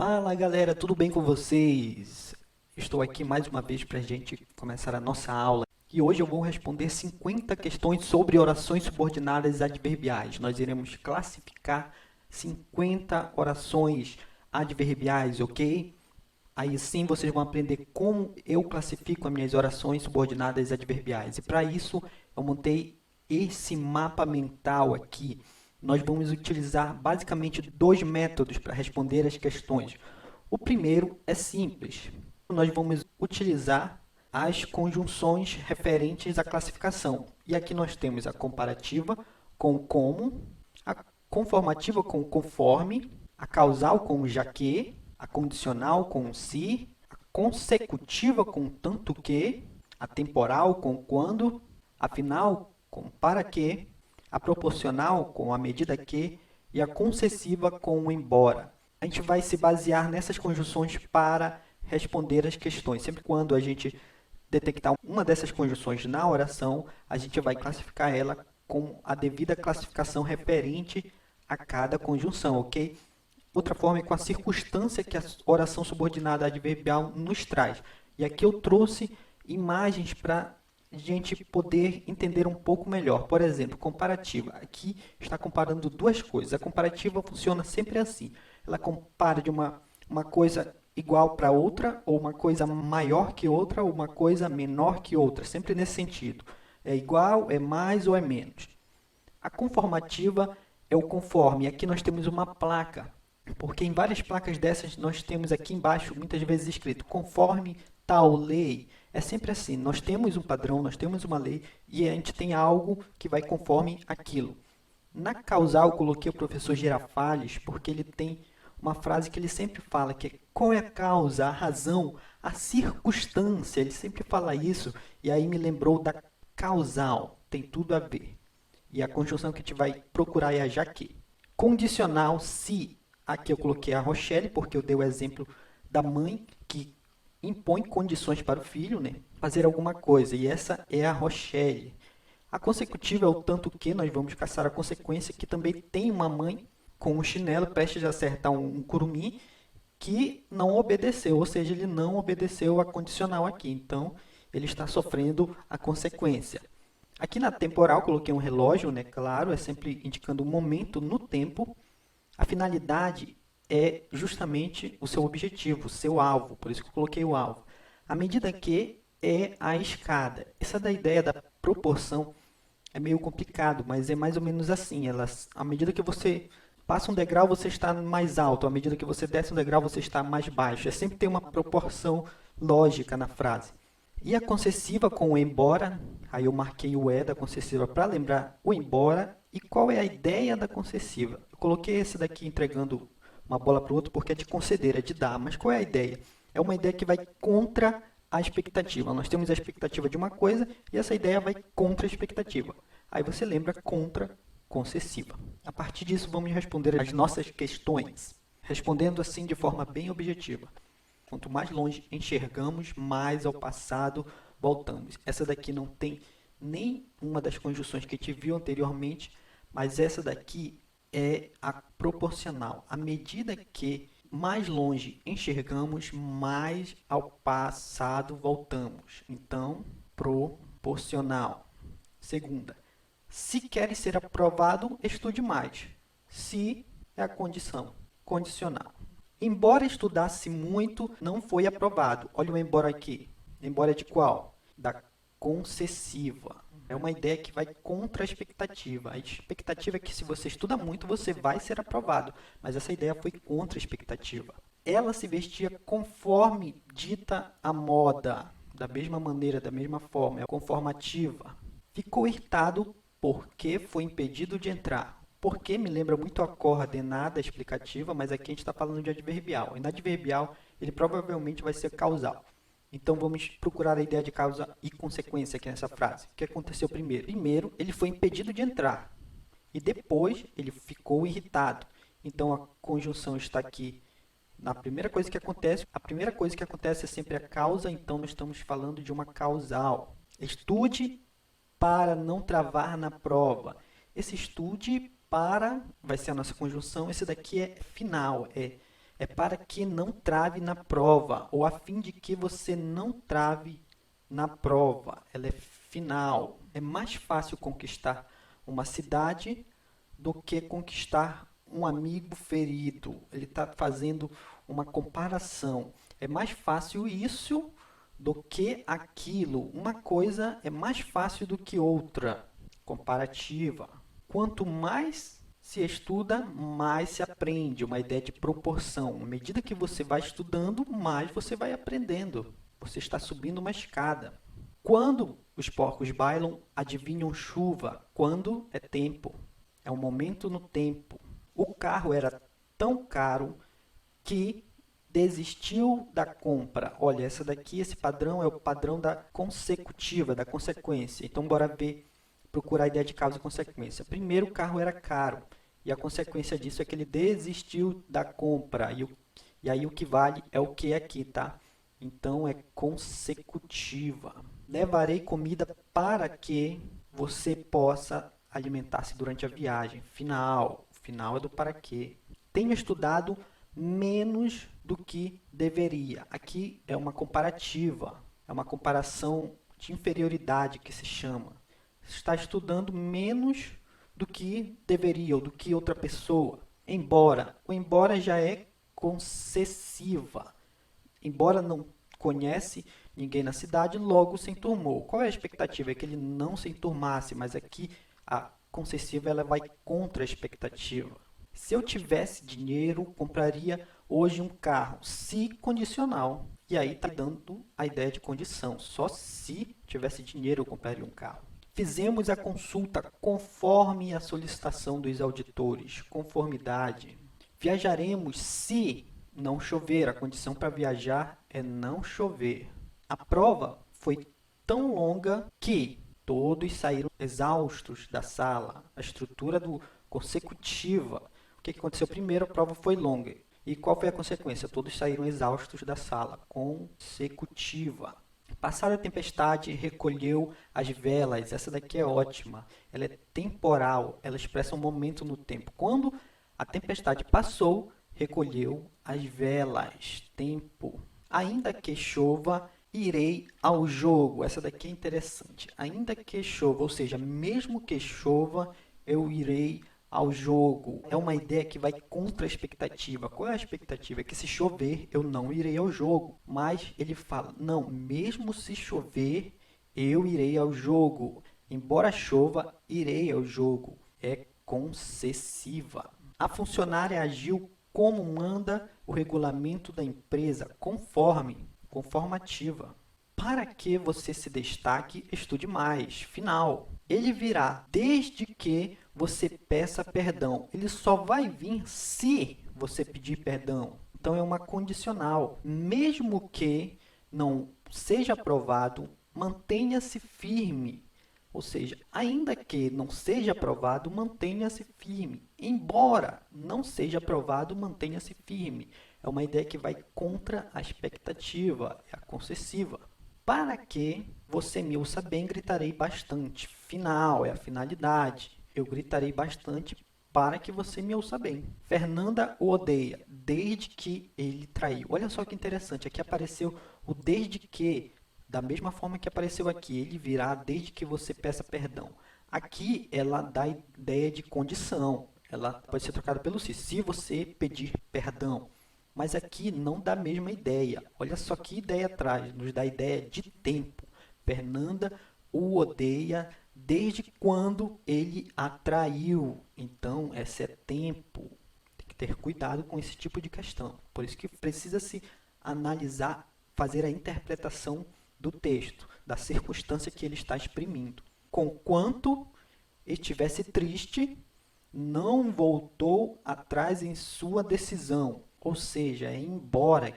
Fala galera, tudo bem com vocês? Estou aqui mais uma vez para a gente começar a nossa aula. E hoje eu vou responder 50 questões sobre orações subordinadas adverbiais. Nós iremos classificar 50 orações adverbiais, ok? Aí sim vocês vão aprender como eu classifico as minhas orações subordinadas adverbiais. E para isso eu montei esse mapa mental aqui. Nós vamos utilizar basicamente dois métodos para responder as questões. O primeiro é simples. Nós vamos utilizar as conjunções referentes à classificação. E aqui nós temos a comparativa com o como, a conformativa com o conforme, a causal com o já que, a condicional com o se, a consecutiva com o tanto que, a temporal com o quando, a final com o para que, a proporcional com a medida que e a concessiva com o embora. A gente vai se basear nessas conjunções para responder as questões. Sempre quando a gente detectar uma dessas conjunções na oração, a gente vai classificar ela com a devida classificação referente a cada conjunção, ok? Outra forma é com a circunstância que a oração subordinada adverbial nos traz. E aqui eu trouxe imagens para a gente poder entender um pouco melhor. Por exemplo, comparativa. Aqui está comparando duas coisas. A comparativa funciona sempre assim. Ela compara de uma coisa igual para outra, ou uma coisa maior que outra, ou uma coisa menor que outra. Sempre nesse sentido. É igual, é mais ou é menos. A conformativa é o conforme. Aqui nós temos uma placa, porque em várias placas dessas nós temos aqui embaixo muitas vezes escrito conforme tal lei. É sempre assim, nós temos um padrão, nós temos uma lei e a gente tem algo que vai conforme aquilo. Na causal eu coloquei o professor Girafales porque ele tem uma frase que ele sempre fala, que é qual é a causa, a razão, a circunstância. Ele sempre fala isso e aí me lembrou da causal, tem tudo a ver. E a conjunção que a gente vai procurar é a já que. Condicional se, aqui eu coloquei a Rochelle, porque eu dei o exemplo da mãe que impõe condições para o filho, né, fazer alguma coisa, e essa é a Rochelle. A consecutiva é o tanto que nós vamos caçar a consequência, que também tem uma mãe com um chinelo prestes a acertar um curumim que não obedeceu, ou seja, ele não obedeceu a condicional aqui, então ele está sofrendo a consequência. Aqui na temporal coloquei um relógio, né, claro, é sempre indicando o momento no tempo. A finalidade é justamente o seu objetivo, o seu alvo, por isso que eu coloquei o alvo. A medida que é a escada. Essa da ideia da proporção é meio complicado, mas é mais ou menos assim. À medida que você passa um degrau, você está mais alto. À medida que você desce um degrau, você está mais baixo. É sempre ter uma proporção lógica na frase. E a concessiva com o embora, aí eu marquei o da concessiva para lembrar o embora. E qual é a ideia da concessiva? Eu coloquei esse daqui entregando uma bola para o outro porque é de conceder, é de dar. Mas qual é a ideia? É uma ideia que vai contra a expectativa. Nós temos a expectativa de uma coisa e essa ideia vai contra a expectativa. Aí você lembra contra concessiva. A partir disso, vamos responder as nossas questões, respondendo assim de forma bem objetiva. Quanto mais longe enxergamos, mais ao passado voltamos. Essa daqui não tem nem uma das conjunções que a gente viu anteriormente, mas essa daqui é a proporcional. À medida que mais longe enxergamos, mais ao passado voltamos. Então, proporcional. Segunda, se queres ser aprovado, estude mais. Se é a condição, condicional. Embora estudasse muito, não foi aprovado. Olha o embora aqui. Embora é de qual? Da concessiva. É uma ideia que vai contra a expectativa. A expectativa é que se você estuda muito, você vai ser aprovado. Mas essa ideia foi contra a expectativa. Ela se vestia conforme dita a moda. Da mesma maneira, da mesma forma. É conformativa. Ficou irritado porque foi impedido de entrar. Porque me lembra muito a coordenada explicativa, mas aqui a gente está falando de adverbial. E na adverbial, ele provavelmente vai ser causal. Então, vamos procurar a ideia de causa e consequência aqui nessa frase. O que aconteceu primeiro? Primeiro, ele foi impedido de entrar. E depois, ele ficou irritado. Então, a conjunção está aqui na primeira coisa que acontece. A primeira coisa que acontece é sempre a causa, então nós estamos falando de uma causal. Estude para não travar na prova. Esse estude para vai ser a nossa conjunção. Esse daqui é final, é é para que não trave na prova, ou a fim de que você não trave na prova. Ela é final. É mais fácil conquistar uma cidade do que conquistar um amigo ferido. Ele está fazendo uma comparação. É mais fácil isso do que aquilo. Uma coisa é mais fácil do que outra. Comparativa. Quanto mais se estuda, mais se aprende. Uma ideia de proporção. À medida que você vai estudando, mais você vai aprendendo. Você está subindo uma escada. Quando os porcos bailam, adivinham chuva. Quando é tempo. É um momento no tempo. O carro era tão caro que desistiu da compra. Olha, essa daqui, esse padrão é o padrão da consecutiva, da consequência. Então, bora ver, procurar a ideia de causa e consequência. Primeiro, o carro era caro. E a consequência disso é que ele desistiu da compra. E aí o que vale é o que aqui, tá? Então, é consecutiva. Levarei comida para que você possa alimentar-se durante a viagem. Final. Final é do para quê. Tenho estudado menos do que deveria. Aqui é uma comparativa. É uma comparação de inferioridade que se chama. Está estudando menos do que deveria ou do que outra pessoa. Embora. O embora já é concessiva. Embora não conhece ninguém na cidade, logo se enturmou. Qual é a expectativa? É que ele não se enturmasse, mas aqui a concessiva ela vai contra a expectativa. Se eu tivesse dinheiro, compraria hoje um carro. Se condicional. E aí está dando a ideia de condição. Só se tivesse dinheiro, eu compraria um carro. Fizemos a consulta conforme a solicitação dos auditores. Conformidade. Viajaremos se não chover. A condição para viajar é não chover. A prova foi tão longa que todos saíram exaustos da sala. A estrutura do consecutiva. O que aconteceu primeiro? A prova foi longa. E qual foi a consequência? Todos saíram exaustos da sala. Consecutiva. Passada a tempestade, recolheu as velas. Essa daqui é ótima. Ela é temporal. Ela expressa um momento no tempo. Quando a tempestade passou, recolheu as velas. Tempo. Ainda que chova, irei ao jogo. Essa daqui é interessante. Ainda que chova, ou seja, mesmo que chova, eu irei ao jogo. É uma ideia que vai contra a expectativa. Qual é a expectativa? É que se chover, eu não irei ao jogo. Mas ele fala, não, mesmo se chover, eu irei ao jogo. Embora chova, irei ao jogo. É concessiva. A funcionária agiu como manda o regulamento da empresa, conforme, conformativa. Para que você se destaque, estude mais. Final. Ele virá desde que você peça perdão. Ele só vai vir se você pedir perdão. Então, é uma condicional. Mesmo que não seja aprovado, mantenha-se firme. Ou seja, ainda que não seja aprovado, mantenha-se firme. Embora não seja aprovado, mantenha-se firme. É uma ideia que vai contra a expectativa, é a concessiva. Para que você me ouça bem, gritarei bastante. Final, é a finalidade. Eu gritarei bastante para que você me ouça bem. Fernanda o odeia desde que ele traiu. Olha só que interessante, aqui apareceu o desde que, da mesma forma que apareceu aqui, ele virá desde que você peça perdão. Aqui ela dá a ideia de condição, ela pode ser trocada pelo se você pedir perdão. Mas aqui não dá a mesma ideia. Olha só que ideia traz, nos dá a ideia de tempo. Fernanda o odeia desde quando ele a traiu. Então, esse é tempo. Tem que ter cuidado com esse tipo de questão. Por isso que precisa se analisar, fazer a interpretação do texto, da circunstância que ele está exprimindo. Conquanto estivesse triste, não voltou atrás em sua decisão. Ou seja, embora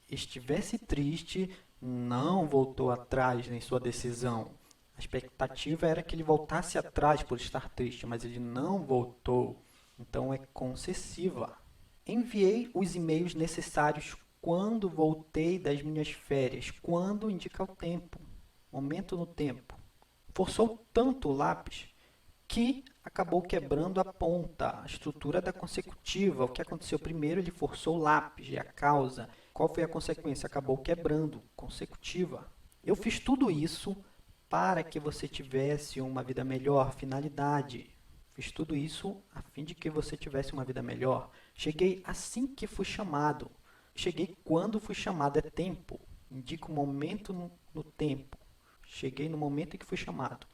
estivesse triste, não voltou atrás em sua decisão. A expectativa era que ele voltasse atrás por estar triste, mas ele não voltou. Então, é concessiva. Enviei os e-mails necessários quando voltei das minhas férias. Quando indica o tempo, momento no tempo. Forçou tanto o lápis que acabou quebrando a ponta, a estrutura da consecutiva. O que aconteceu primeiro? Ele forçou o lápis, é a causa. Qual foi a consequência? Acabou quebrando, consecutiva. Eu fiz tudo isso para que você tivesse uma vida melhor, finalidade. Fiz tudo isso a fim de que você tivesse uma vida melhor. Cheguei assim que fui chamado. Cheguei quando fui chamado, é tempo. Indica o momento no tempo. Cheguei no momento em que fui chamado.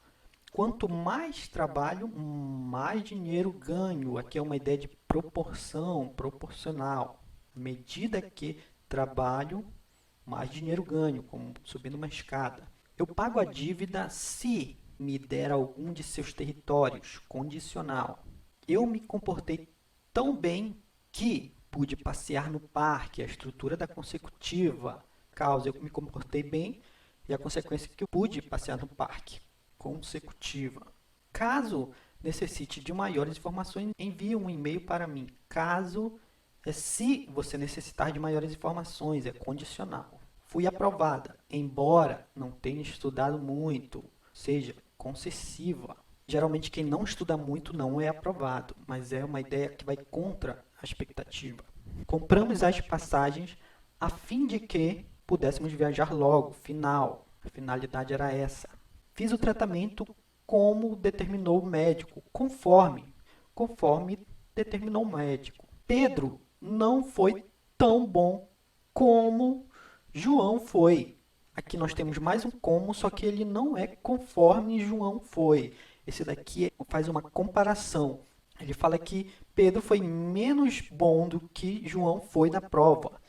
Quanto mais trabalho, mais dinheiro ganho. Aqui é uma ideia de proporção, proporcional. À medida que trabalho, mais dinheiro ganho, como subindo uma escada. Eu pago a dívida se me der algum de seus territórios, condicional. Eu me comportei tão bem que pude passear no parque, a estrutura da consecutiva. Causa, eu me comportei bem e a consequência é que eu pude passear no parque, consecutiva. Caso necessite de maiores informações, envie um e-mail para mim. Caso, se você necessitar de maiores informações, é condicional. Fui aprovada, embora não tenha estudado muito, seja concessiva. Geralmente quem não estuda muito não é aprovado, mas é uma ideia que vai contra a expectativa. Compramos as passagens a fim de que pudéssemos viajar logo, final. A finalidade era essa. Fiz o tratamento como determinou o médico, conforme determinou o médico. Pedro não foi tão bom como João foi. Aqui nós temos mais um como, só que ele não é conforme João foi. Esse daqui faz uma comparação. Ele fala que Pedro foi menos bom do que João foi na prova.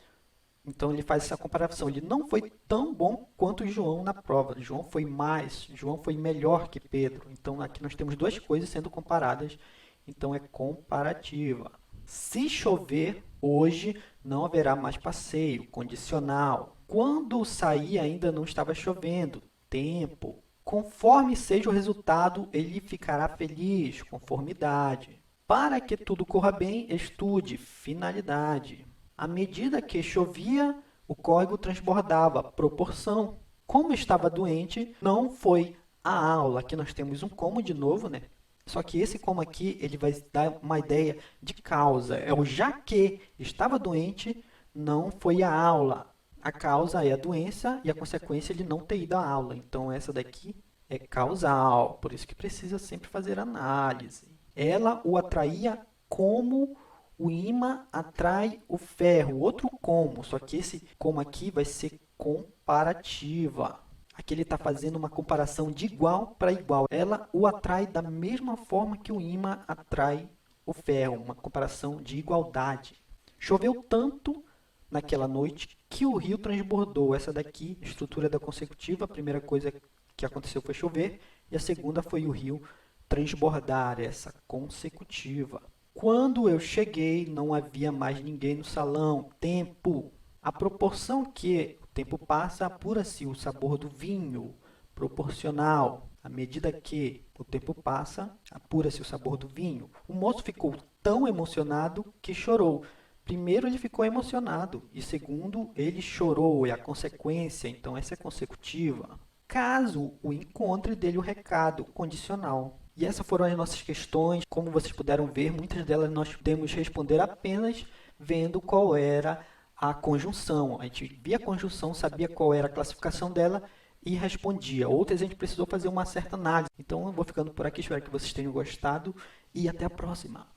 Então ele faz essa comparação. Ele não foi tão bom quanto João na prova. João foi mais, João foi melhor que Pedro. Então aqui nós temos duas coisas sendo comparadas. Então é comparativa. Se chover hoje, não haverá mais passeio, condicional. Quando sair ainda não estava chovendo, tempo. Conforme seja o resultado, ele ficará feliz, conformidade. Para que tudo corra bem, estude, finalidade. À medida que chovia, o córrego transbordava, proporção. Como estava doente, não foi à aula. Aqui nós temos um como de novo, né? Só que esse como aqui, ele vai dar uma ideia de causa. É o já que estava doente, não foi à aula. A causa é a doença e a consequência é ele não ter ido à aula. Então, essa daqui é causal. Por isso que precisa sempre fazer análise. Ela o atraía como o ímã atrai o ferro. Outro como, só que esse como aqui vai ser comparativa. Aqui ele está fazendo uma comparação de igual para igual. Ela o atrai da mesma forma que o ímã atrai o ferro. Uma comparação de igualdade. Choveu tanto naquela noite que o rio transbordou. Essa daqui, estrutura da consecutiva, a primeira coisa que aconteceu foi chover e a segunda foi o rio transbordar, essa consecutiva. Quando eu cheguei, não havia mais ninguém no salão. Tempo. A proporção que o tempo passa, apura-se o sabor do vinho. Proporcional. À medida que o tempo passa, apura-se o sabor do vinho. O moço ficou tão emocionado que chorou. Primeiro, ele ficou emocionado. E segundo, ele chorou. É a consequência. Então, essa é consecutiva. Caso o encontre, dê-lhe o recado. Condicional. E essas foram as nossas questões. Como vocês puderam ver, muitas delas nós podemos responder apenas vendo qual era a conjunção. A gente via a conjunção, sabia qual era a classificação dela e respondia. Outras a gente precisou fazer uma certa análise. Então eu vou ficando por aqui, espero que vocês tenham gostado e até a próxima.